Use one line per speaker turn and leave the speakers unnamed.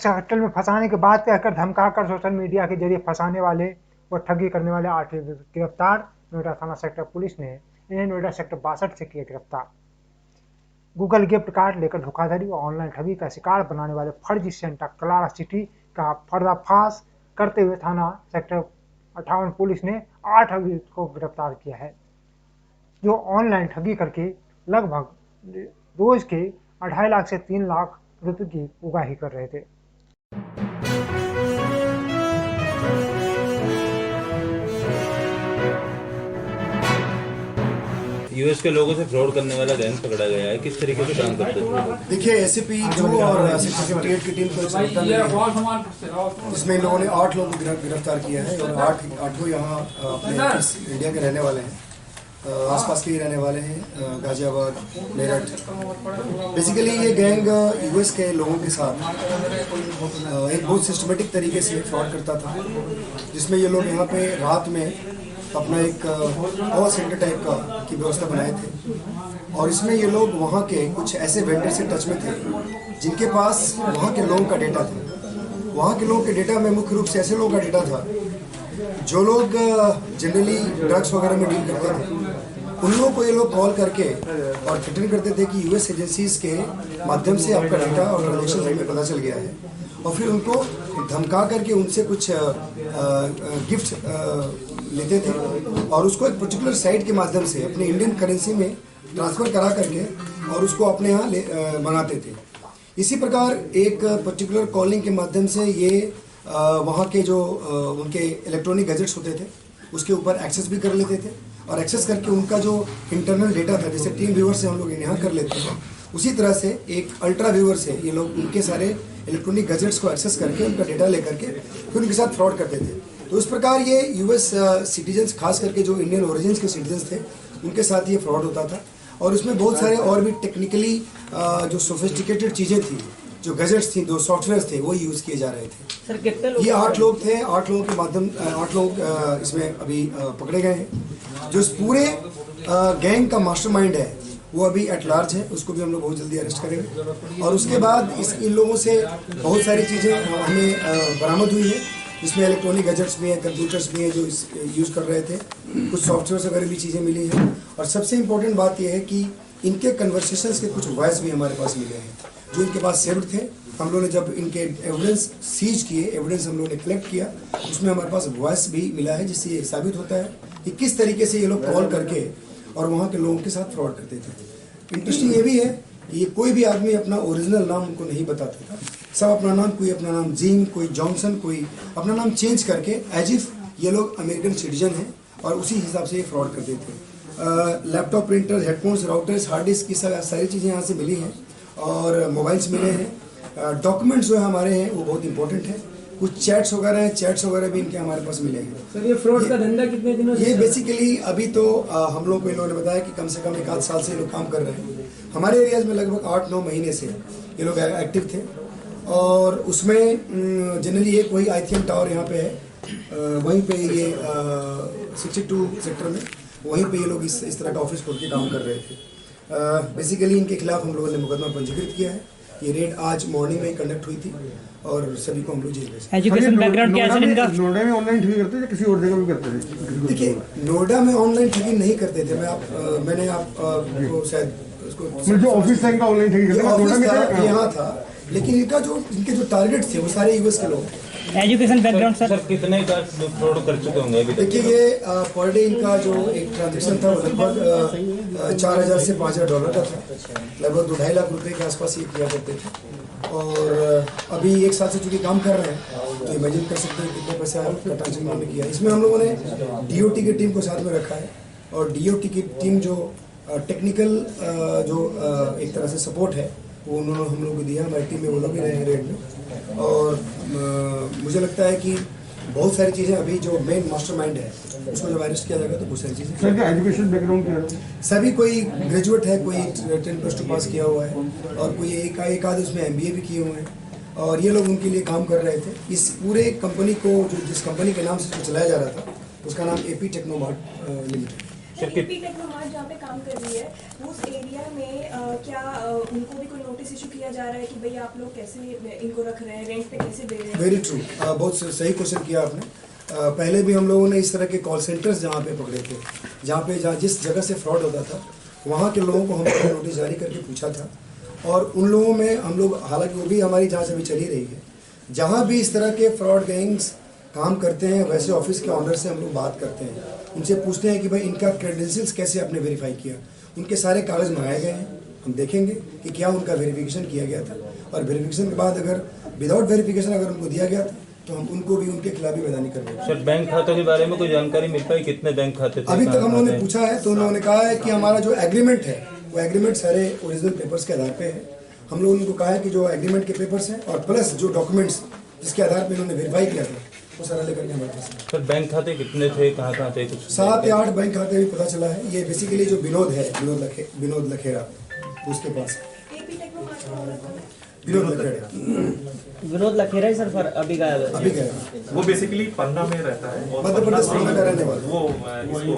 Sector में फंसाने के बाद कहकर धमकाकर सोशल मीडिया के जरिए फंसाने वाले व ठगी करने वाले 8 गिरफ्तार। नोएडा थाना सेक्टर पुलिस ने इन्हें नोएडा सेक्टर 62 से किया गिरफ्तार। गूगल गिफ्ट कार्ड लेकर धोखाधड़ी व ऑनलाइन ठगी का शिकार बनाने वाले फर्जी सेंटा क्लारा सिटी का पर्दाफाश करते हुए थाना सेक्टर 58 पुलिस ने 8 अभियुक्त को गिरफ्तार किया है, जो ऑनलाइन ठगी करके लगभग रोज के 2.5 लाख से 3 लाख रुपए की उगाही कर रहे थे।
यूएस के लोगों से फ्रॉड करने वाला गैंग पकड़ा गया है, किस तरीके से काम करते थे?
देखिए एसएपी जो और सेक्टर 58 की टीम को इसमें इन लोगों ने 8 लोगों को गिरफ्तार किया है और 8 यहाँ अपने इंडिया के रहने वाले हैं, आसपास के ही रहने वाले हैं, गाजियाबाद, मेरठ। बेसिकली ये गैंग यूएस के लोगों के साथ एक बहुत सिस्टमेटिक तरीके से फ्रॉड करता था, जिसमें ये लोग यहाँ पे रात में अपना एक कॉल सेंटर टाइप का की व्यवस्था बनाए थे और इसमें ये लोग वहाँ के कुछ ऐसे वेंडर से टच में थे जिनके पास वहाँ के लोगों का डेटा था। वहाँ के लोगों के डेटा में मुख्य रूप से ऐसे लोगों का डेटा था जो लोग जनरली ड्रग्स वगैरह में डील करते थे। उन लोगों को ये लोग कॉल करके और थ्रेटन करते थे कि यूएस एजेंसीज के माध्यम से आपका डेटा और ट्रांजेक्शन हमें पता चल गया है, और फिर उनको धमका करके उनसे कुछ गिफ्ट लेते थे और उसको एक पर्टिकुलर साइट के माध्यम से अपने इंडियन करेंसी में ट्रांसफ़र करा करके और उसको अपने यहाँ मंगाते थे। इसी प्रकार एक पर्टिकुलर कॉलिंग के माध्यम से ये वहाँ के जो उनके इलेक्ट्रॉनिक गैजेट्स होते थे उसके ऊपर एक्सेस भी कर लेते थे और एक्सेस करके उनका जो इंटरनल डेटा था, जैसे टीम व्यूअर से हम लोग यहाँ कर लेते हैं, उसी तरह से एक अल्ट्रा व्यूअर से ये लोग उनके सारे इलेक्ट्रॉनिक गैजेट्स को एक्सेस करके उनका डेटा लेकर के फिर उनके साथ फ्रॉड करते थे। तो इस प्रकार ये यूएस सिटीजन्स, खास करके जो इंडियन ओरिजिन्स के सिटीजन्स थे, उनके साथ ये फ्रॉड होता था और उसमें बहुत सारे और भी टेक्निकली जो सोफिस्टिकेटेड चीज़ें थी, जो गैजेट्स थी, जो सॉफ्टवेयर थे, वो यूज़ किए जा रहे थे।
सर कितने लोग?
ये 8 लोग थे, 8 लोगों के माध्यम 8 लोग इसमें अभी पकड़े गए हैं। जो इस पूरे गैंग का मास्टरमाइंड है वो अभी एट लार्ज है, उसको भी हम लोग बहुत जल्दी अरेस्ट करेंगे और उसके बाद इन लोगों से बहुत सारी चीज़ें हमें बरामद हुई है, जिसमें इलेक्ट्रॉनिक गैजेट्स भी हैं, कंप्यूटर्स भी हैं जो यूज़ कर रहे थे, कुछ सॉफ्टवेयर वगैरह भी चीज़ें मिली हैं और सबसे इम्पोर्टेंट बात यह है कि इनके कन्वर्सेशंस के कुछ वॉइस भी हमारे पास मिले हैं जो इनके पास सेव्ड थे। हम लोगों ने जब इनके एविडेंस सीज किए, एविडेंस हम लोगों ने कलेक्ट किया, उसमें हमारे पास वॉइस भी मिला है, जिससे ये साबित होता है कि किस तरीके से ये लोग कॉल करके और वहाँ के लोगों के साथ फ्रॉड करते थे। इंटरेस्टिंग ये भी है कि ये कोई भी आदमी अपना ओरिजिनल नाम उनको नहीं बताता था, सब अपना नाम, कोई अपना नाम जिंग, कोई जॉनसन, कोई अपना नाम चेंज करके एज इफ ये लोग अमेरिकन सिटीजन हैं और उसी हिसाब से ये फ्रॉड करते थे। Laptop, printers, headphones, routers, hard disk की सारी चीज़ें यहाँ से मिली हैं और मोबाइल्स मिले हैं। डॉक्यूमेंट्स जो है हमारे हैं वो बहुत इंपॉर्टेंट है, कुछ चैट्स वगैरह हैं, चैट्स वगैरह भी इनके हमारे पास मिले हैं।
सर ये फ्रॉड का धंधा कितने दिनों से?
ये बेसिकली अभी तो हम लोग को इन लोगों ने बताया कि कम से कम 1 आध साल से ये लोग काम कर रहे हैं। हमारे एरियाज में लगभग 8-9 महीने से ये लोग एक्टिव थे और उसमें जनरली एक वही आईथीएम टावर यहाँ पे है, वहीं पे ये 62 सेक्टर में वहीं पे ये लोग इस तरह का ऑफिस खोल के काम कर रहे थे। बेसिकली इनके खिलाफ हम लोगों ने मुकदमा पंजीकृत किया है। ये रेड आज मॉर्निंग में कंडक्ट हुई थी और सभी को हम लोग जेल भेजे।
एजुकेशन बैकग्राउंड क्या है इनका?
नोएडा में ऑनलाइन ठगी करते थे, किसी और जगह भी करते थे?
देखिए नोएडा में ऑनलाइन ठगी नहीं करते थे। मैंने आपको शायद उसको
जो ऑफिस था इनका ऑनलाइन ठगी करते थे
यहाँ था, लेकिन इनके जो टारगेट थे वो सारे यूएस के लोग।
एजुकेशन बैकग्राउंड सर
कितने का फ्रॉड कर चुके होंगे अभी?
देखिए ये पर डे इनका जो एक ट्रांजेक्शन था वो लगभग 4,000 से 5,000 डॉलर का था, लगभग 2-2.5 लाख रुपए के आसपास ये किया करते थे और अभी 1 साल से चूँकि काम कर रहे हैं तो इमेजिन कर सकते हैं कितने पैसे का ट्रांजेक्शन उन्होंने किया। इसमें हम लोगों ने डीओटी की टीम को साथ में रखा है और डीओटी की टीम जो टेक्निकल जो एक तरह से सपोर्ट है वो उन्होंने हम लोग को दिया। हमारी टीम में वो लोग भी रहे हैं रेड में और मुझे लगता है कि बहुत सारी चीज़ें अभी जो मेन मास्टरमाइंड है उसको जब अरेस्ट किया जाएगा तो बहुत सारी चीज़ें।
सर क्या एजुकेशन बैकग्राउंड क्या है?
सभी कोई ग्रेजुएट है, कोई 10+2 पास किया हुआ है और कोई एक आध उसमें MBA भी किए हुए हैं और ये लोग उनके लिए काम कर रहे थे। इस पूरे कंपनी को जिस कंपनी के नाम से चलाया जा रहा था उसका नाम AP टेक्नोमार्ट लिमिटेड।
एपी टेक्नोमार्ट जहाँ पे काम कर रही है उस एरिया में क्या उनको भी कोई नोटिस नोटिस इशू किया जा रहा है कि भाई आप लोग कैसे इनको रख रहे हैं, रेंट पे कैसे दे रहे हैं?
वेरी ट्रू, बहुत सही क्वेश्चन किया आपने। पहले भी हम लोगों ने इस तरह के कॉल सेंटर्स जहाँ पे पकड़े थे, जहाँ जिस जगह से फ्रॉड होता था वहाँ के लोगों को हमने नोटिस जारी करके पूछा था, और उन लोगों में हम लोग, हालांकि वो भी हमारी जांच अभी चली रही है, जहाँ भी इस तरह के फ्रॉड गैंग्स काम करते हैं वैसे ऑफिस के ऑनर से हम लोग बात करते हैं, उनसे पूछते हैं कि भाई इनका क्रेडेंशियल्स कैसे आपने वेरीफाई किया। उनके सारे कागज़ मंगाए गए हैं, हम देखेंगे कि क्या उनका वेरिफिकेशन किया गया था, और वेरिफिकेशन के बाद अगर विदाउट वेरिफिकेशन अगर उनको दिया गया था तो हम उनको भी उनके खिलाफ भी मैदानी करवाएंगे।
सर, बैंक खातों के बारे में कोई जानकारी मिल पाई? कितने बैंक खाते थे?
अभी तक हम लोगों ने पूछा है तो उन्होंने कहा है कि हमारा जो एग्रीमेंट है वो एग्रीमेंट सारे ओरिजिनल पेपर्स के आधार पे है। हम लोगों ने उनको कहा है कि जो एग्रीमेंट के पेपर्स हैं और प्लस जो डॉक्यूमेंट्स जिसके आधार पे उन्होंने वेरीफाई किया था वो सारा लेकर के हमारे पास है।
सर, बैंक खाते कितने थे, कहाँ थे? कुछ
7 या 8 बैंक खाते भी पता चला है। ये बेसिकली जो विनोद है, विनोद लखेड़ा, उसके पास
एपी टेक में 5 करोड़ रकम है।
विनोद
लखेरा ही सर अभी गायब है।
अभी गया
वो बेसिकली पन्ना में रहता है,
मध्य प्रदेश पन्ना का रहने वाला।
वो इसको